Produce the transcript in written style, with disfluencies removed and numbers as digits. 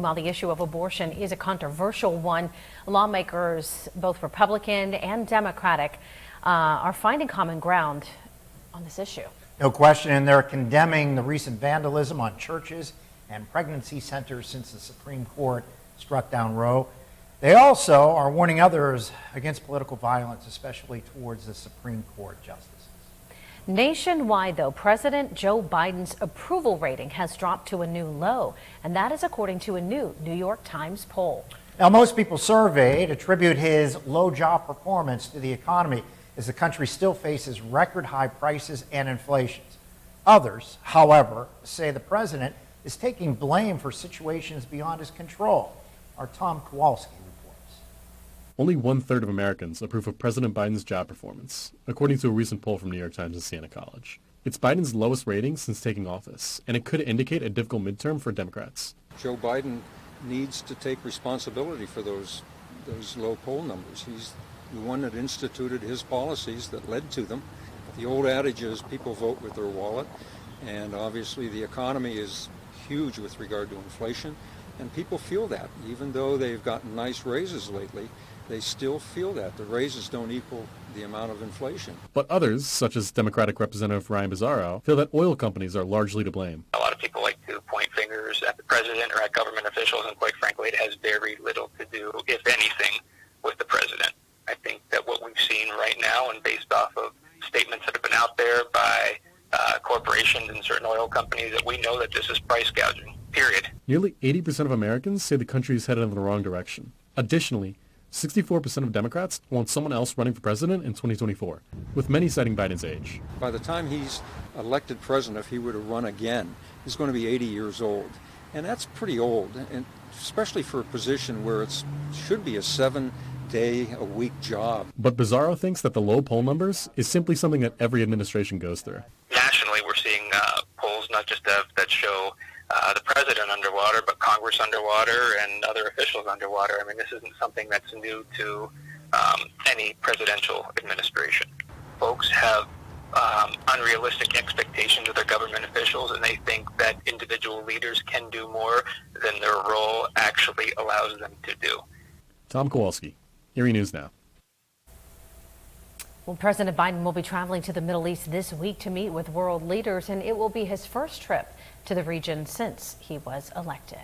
While the issue of abortion is a controversial one, lawmakers, both Republican and Democratic, are finding common ground on this issue. No question, and they're condemning the recent vandalism on churches and pregnancy centers since the Supreme Court struck down Roe. They also are warning others against political violence, especially towards the Supreme Court justices. Nationwide, though, President Joe Biden's approval rating has dropped to a new low, and that is according to a new New York Times poll. Now, most people surveyed attribute his low job performance to the economy as the country still faces record high prices and inflation. Others, however, say the president is taking blame for situations beyond his control. Our Tom Kowalski reports. Only 1/3 of Americans approve of President Biden's job performance, according to a recent poll from New York Times and Siena College. It's Biden's lowest rating since taking office, and it could indicate a difficult midterm for Democrats. Joe Biden needs to take responsibility for those low poll numbers. He's the one that instituted his policies that led to them. The old adage is people vote with their wallet, and obviously the economy is huge with regard to inflation, and people feel that. Even though they've gotten nice raises lately, they still feel that. The raises don't equal the amount of inflation. But others, such as Democratic Representative Ryan Bizzarro, feel that oil companies are largely to blame. A lot of people like to point fingers at the president or at government officials, and quite frankly, it has very little to do, if anything, with the president. I think that what we've seen right now, and based off of statements that have been out there by corporations and certain oil companies, that we know that this is price gouging, period. Nearly 80% of Americans say the country is headed in the wrong direction. Additionally, 64% of Democrats want someone else running for president in 2024, with many citing Biden's age. By the time he's elected president, if he were to run again, he's going to be 80 years old. And that's pretty old, and especially for a position where it should be a 7-day-a-week job. But Bizzarro thinks that the low poll numbers is simply something that every administration goes through. Nationally, we're seeing polls not just that show the president underwater, but Congress underwater and other officials underwater. I mean, this isn't something that's new to any presidential administration. Folks have unrealistic expectations of their government officials, and they think that individual leaders can do more than their role actually allows them to do. Tom Kowalski, Erie News Now. Well, President Biden will be traveling to the Middle East this week to meet with world leaders, and it will be his first trip to the region since he was elected.